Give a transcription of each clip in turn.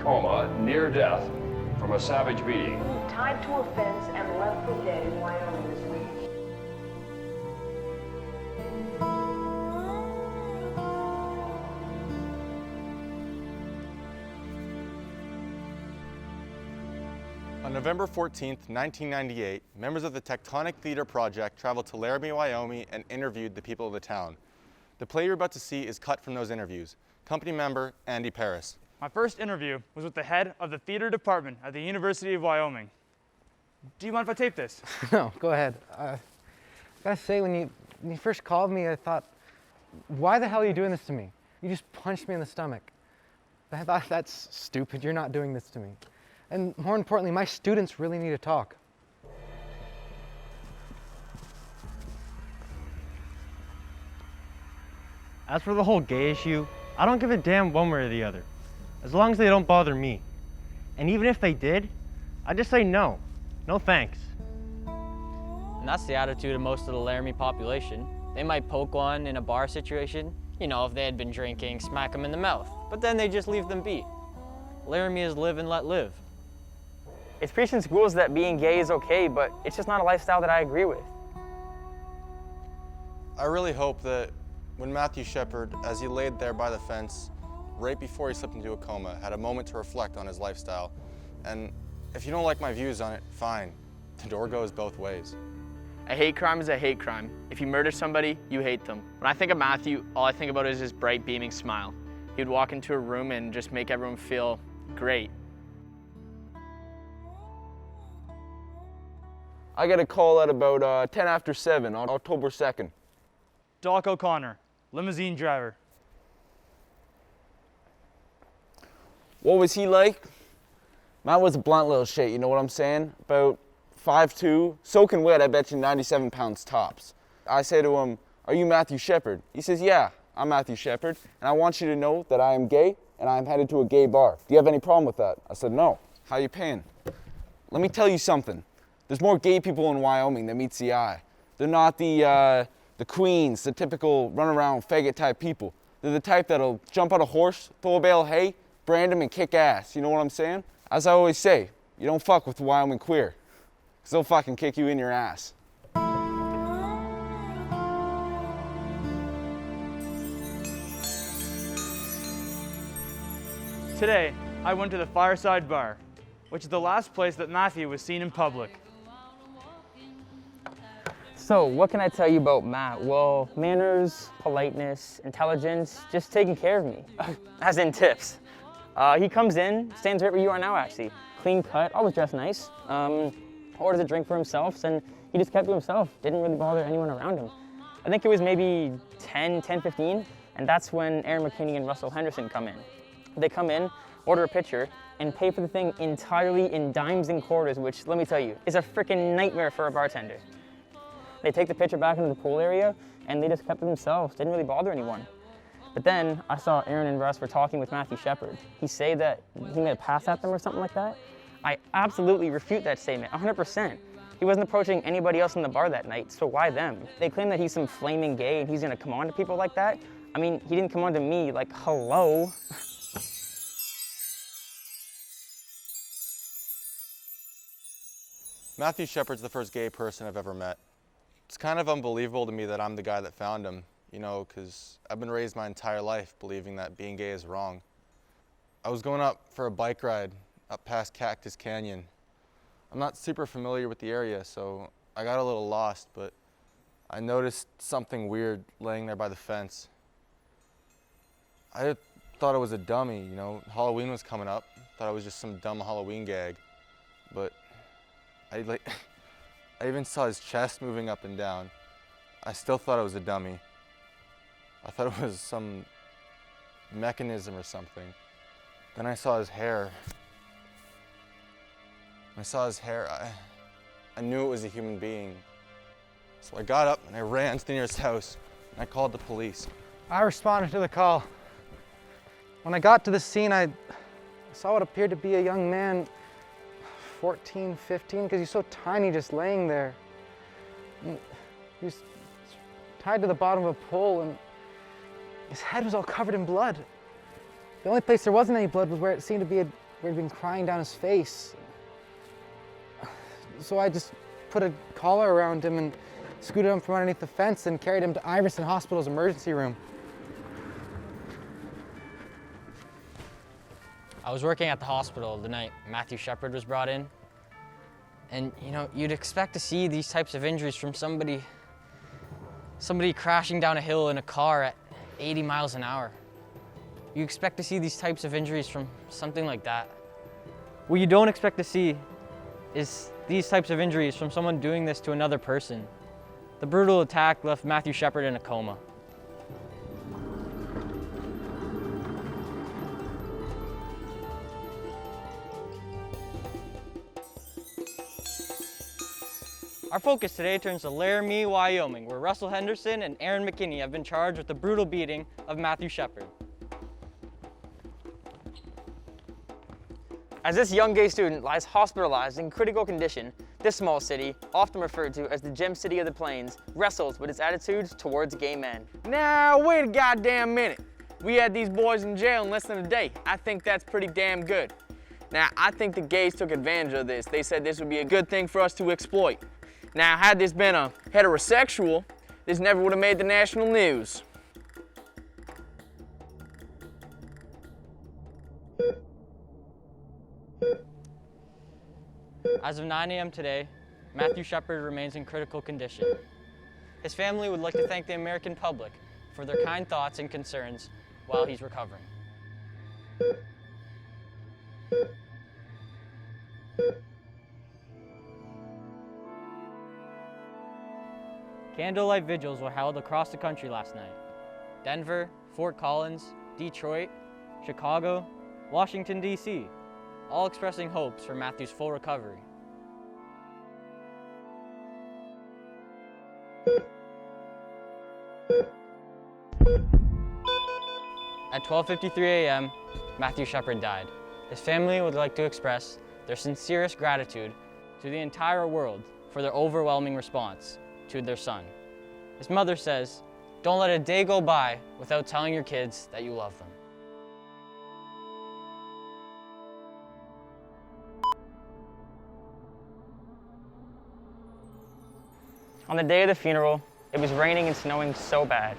coma, near death, from a savage beating. Tied to a fence and left for dead in Wyoming this week. On November 14, 1998, members of the Tectonic Theater Project traveled to Laramie, Wyoming and interviewed the people of the town. The play you're about to see is cut from those interviews. Company member Andy Paris. My first interview was with the head of the theater department at the University of Wyoming. Do you mind if I tape this? No, go ahead. I gotta say, when you first called me, I thought, why the hell are you doing this to me? You just punched me in the stomach. I thought, that's stupid, you're not doing this to me. And more importantly, my students really need to talk. As for the whole gay issue, I don't give a damn one way or the other, as long as they don't bother me. And even if they did, I just say no. No thanks. And that's the attitude of most of the Laramie population. They might poke one in a bar situation, you know, if they had been drinking, smack them in the mouth, but then they just leave them be. Laramie is live and let live. It's preached in schools that being gay is okay, but it's just not a lifestyle that I agree with. I really hope that when Matthew Shepard, as he laid there by the fence, right before he slipped into a coma, had a moment to reflect on his lifestyle. And if you don't like my views on it, fine. The door goes both ways. A hate crime is a hate crime. If you murder somebody, you hate them. When I think of Matthew, all I think about is his bright, beaming smile. He'd walk into a room and just make everyone feel great. I got a call at about 10 after 7 on October 2nd. Doc O'Connor, limousine driver. What was he like? Matt was a blunt little shit, you know what I'm saying? About 5'2", soaking wet, I bet you 97 pounds tops. I say to him, "Are you Matthew Shepard?" He says, "Yeah, I'm Matthew Shepard, and I want you to know that I am gay, and I am headed to a gay bar. Do you have any problem with that?" I said, "No." "How you paying?" "Let me tell you something. There's more gay people in Wyoming than meets the eye. They're not the queens, the typical run-around faggot type people. They're the type that'll jump on a horse, throw a bale of hay, brand them, and kick ass. You know what I'm saying? As I always say, you don't fuck with the Wyoming queer, because they'll fucking kick you in your ass." Today, I went to the Fireside Bar, which is the last place that Matthew was seen in public. So, what can I tell you about Matt? Well, manners, politeness, intelligence, just taking care of me. As in tips. He comes in, stands right where you are now actually. Clean cut, always dressed nice. Orders a drink for himself, and he just kept to himself. Didn't really bother anyone around him. I think it was maybe 10:15, and that's when Aaron McKinney and Russell Henderson come in. They come in, order a pitcher, and pay for the thing entirely in dimes and quarters, which, let me tell you, is a freaking nightmare for a bartender. They take the pitcher back into the pool area, and they just kept to themselves. Didn't really bother anyone. But then I saw Aaron and Russ were talking with Matthew Shepard. He said that he made a pass at them or something like that. I absolutely refute that statement, 100%. He wasn't approaching anybody else in the bar that night, so why them? They claim that he's some flaming gay and he's gonna come on to people like that. I mean, he didn't come on to me, like, hello. Matthew Shepard's the first gay person I've ever met. It's kind of unbelievable to me that I'm the guy that found him, you know, because I've been raised my entire life believing that being gay is wrong. I was going up for a bike ride up past Cactus Canyon. I'm not super familiar with the area, so I got a little lost, but I noticed something weird laying there by the fence. I thought it was a dummy, you know, Halloween was coming up. Thought it was just some dumb Halloween gag, but I even saw his chest moving up and down. I still thought it was a dummy. I thought it was some mechanism or something. Then I saw his hair. When I saw his hair, I knew it was a human being. So I got up and I ran to the nearest house and I called the police. I responded to the call. When I got to the scene, I saw what appeared to be a young man, 14, 15, because he's so tiny just laying there. And he was tied to the bottom of a pole and his head was all covered in blood. The only place there wasn't any blood was where it seemed to be a where he'd been crying down his face. So I just put a collar around him and scooted him from underneath the fence and carried him to Iverson Hospital's emergency room. I was working at the hospital the night Matthew Shepard was brought in. And you know, you'd expect to see these types of injuries from somebody crashing down a hill in a car at 80 miles an hour. You expect to see these types of injuries from something like that. What you don't expect to see is these types of injuries from someone doing this to another person. The brutal attack left Matthew Shepard in a coma. Our focus today turns to Laramie, Wyoming, where Russell Henderson and Aaron McKinney have been charged with the brutal beating of Matthew Shepard. As this young gay student lies hospitalized in critical condition, this small city, often referred to as the Gem City of the Plains, wrestles with its attitudes towards gay men. Now, wait a goddamn minute. We had these boys in jail in less than a day. I think that's pretty damn good. Now, I think the gays took advantage of this. They said this would be a good thing for us to exploit. Now, had this been a heterosexual, this never would have made the national news. As of 9 a.m. today, Matthew Shepard remains in critical condition. His family would like to thank the American public for their kind thoughts and concerns while he's recovering. Candlelight vigils were held across the country last night. Denver, Fort Collins, Detroit, Chicago, Washington, D.C., all expressing hopes for Matthew's full recovery. At 12:53 a.m., Matthew Shepard died. His family would like to express their sincerest gratitude to the entire world for their overwhelming response to their son. His mother says, "Don't let a day go by without telling your kids that you love them." On the day of the funeral, it was raining and snowing so bad.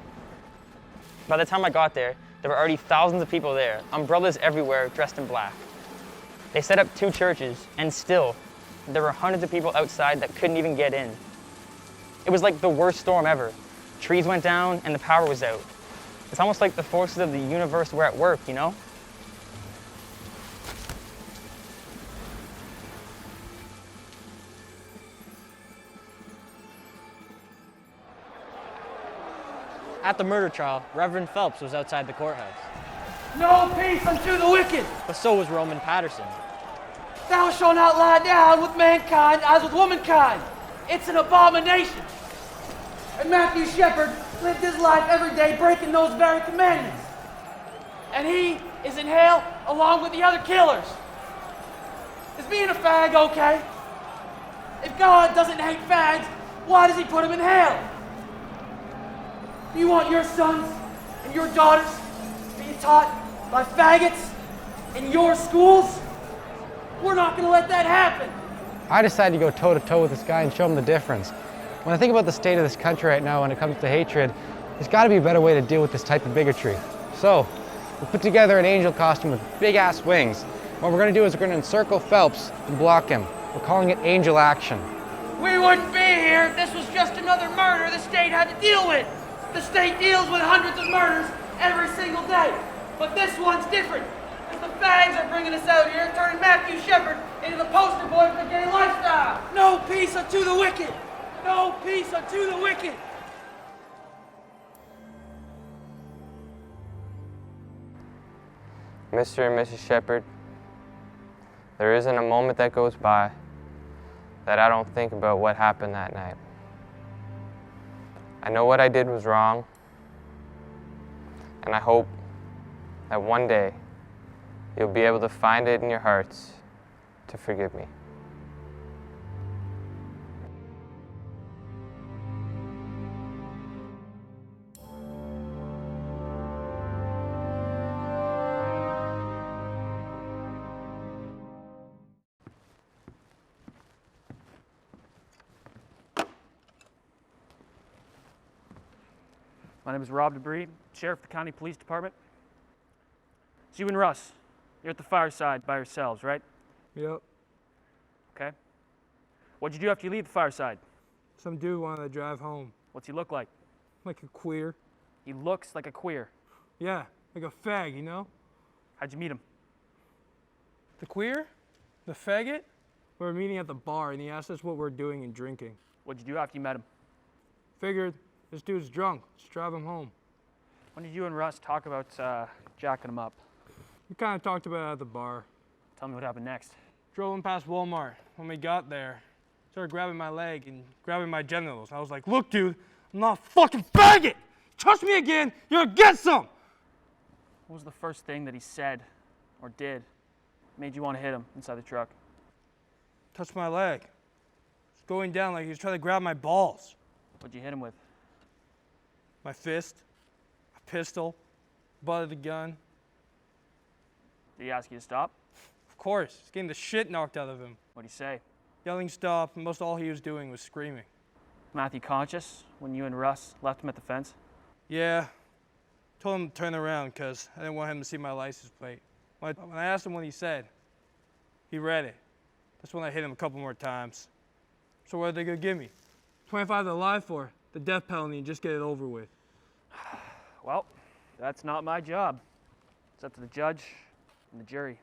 By the time I got there were already thousands of people there, umbrellas everywhere, dressed in black. They set up 2 churches, and still, there were hundreds of people outside that couldn't even get in. It was like the worst storm ever. Trees went down and the power was out. It's almost like the forces of the universe were at work, you know? At the murder trial, Reverend Phelps was outside the courthouse. No peace unto the wicked. But so was Roman Patterson. Thou shalt not lie down with mankind as with womankind. It's an abomination. And Matthew Shepard lived his life every day breaking those very commandments. And he is in hell along with the other killers. Is being a fag okay? If God doesn't hate fags, why does he put them in hell? Do you want your sons and your daughters being taught by faggots in your schools? We're not going to let that happen. I decided to go toe-to-toe with this guy and show him the difference. When I think about the state of this country right now when it comes to hatred, there's got to be a better way to deal with this type of bigotry. So, we put together an angel costume with big-ass wings. What we're going to do is we're going to encircle Phelps and block him. We're calling it Angel Action. We wouldn't be here if this was just another murder the state had to deal with. The state deals with hundreds of murders every single day. But this one's different. Because the fags are bringing us out here, turning Matthew Shepard into the poster boy for the gay lifestyle. No peace unto the wicked. No peace unto the wicked. Mr. and Mrs. Shepard, there isn't a moment that goes by that I don't think about what happened that night. I know what I did was wrong, and I hope that one day you'll be able to find it in your hearts to forgive me. My name is Rob Debris, Sheriff of the County Police Department. So you and Russ, you're at the fireside by yourselves, right? Yep. Okay. What'd you do after you leave the fireside? Some dude wanted to drive home. What's he look like? Like a queer. He looks like a queer. Yeah, like a fag, you know? How'd you meet him? The queer? The faggot? We were meeting at the bar and he asked us what we're doing and drinking. What'd you do after you met him? Figured, this dude's drunk. Let's drive him home. When did you and Russ talk about jacking him up? We kind of talked about it at the bar. Tell me what happened next. Drove him past Walmart. When we got there, started grabbing my leg and grabbing my genitals. I was like, look, dude, I'm not a fucking faggot! Trust me again, you're gonna get some! What was the first thing that he said or did made you want to hit him inside the truck? Touched my leg. It's going down like he was trying to grab my balls. What'd you hit him with? My fist, a pistol, butt of the gun. Did he ask you to stop? Of course, he's getting the shit knocked out of him. What'd he say? Yelling stop, and most all he was doing was screaming. Matthew conscious when you and Russ left him at the fence? Yeah, told him to turn around because I didn't want him to see my license plate. When I asked him what he said, he read it. That's when I hit him a couple more times. So what are they gonna give me? 25 to lie for, the death penalty, and just get it over with. Well, that's not my job. It's up to the judge and the jury.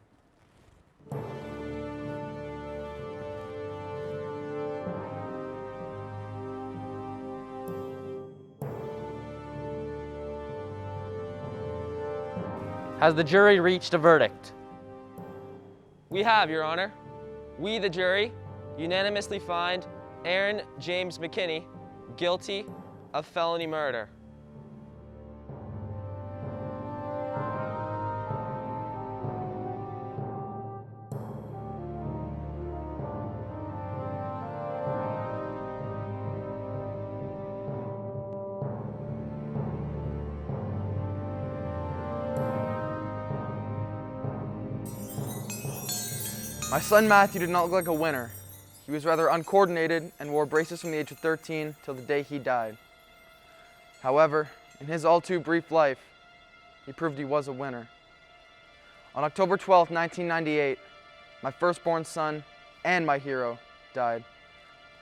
Has the jury reached a verdict? We have, Your Honor. We, the jury, unanimously find Aaron James McKinney guilty of felony murder. My son Matthew did not look like a winner. He was rather uncoordinated and wore braces from the age of 13 till the day he died. However, in his all too brief life, he proved he was a winner. On October 12, 1998, my firstborn son and my hero died,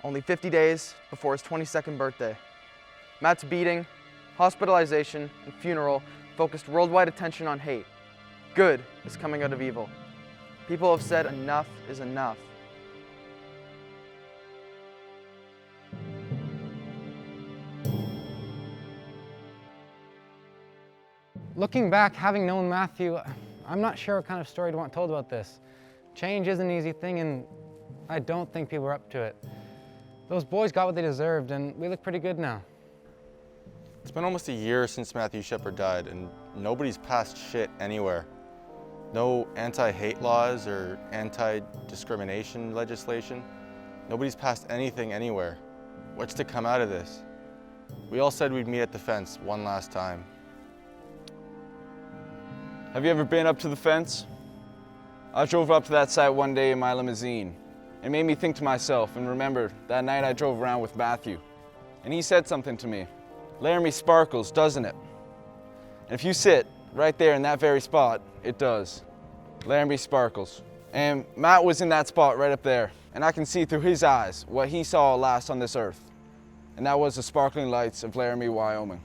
only 50 days before his 22nd birthday. Matt's beating, hospitalization, and funeral focused worldwide attention on hate. Good is coming out of evil. People have said enough is enough. Looking back, having known Matthew, I'm not sure what kind of story to want told about this. Change is an easy thing, and I don't think people are up to it. Those boys got what they deserved, and we look pretty good now. It's been almost a year since Matthew Shepard died, and nobody's passed shit anywhere. No anti-hate laws or anti-discrimination legislation. Nobody's passed anything anywhere. What's to come out of this? We all said we'd meet at the fence one last time. Have you ever been up to the fence? I drove up to that site one day in my limousine. It made me think to myself and remember that night I drove around with Matthew. And he said something to me. Laramie sparkles, doesn't it? And if you sit right there in that very spot, it does. Laramie sparkles. And Matt was in that spot right up there. And I can see through his eyes what he saw last on this earth. And that was the sparkling lights of Laramie, Wyoming.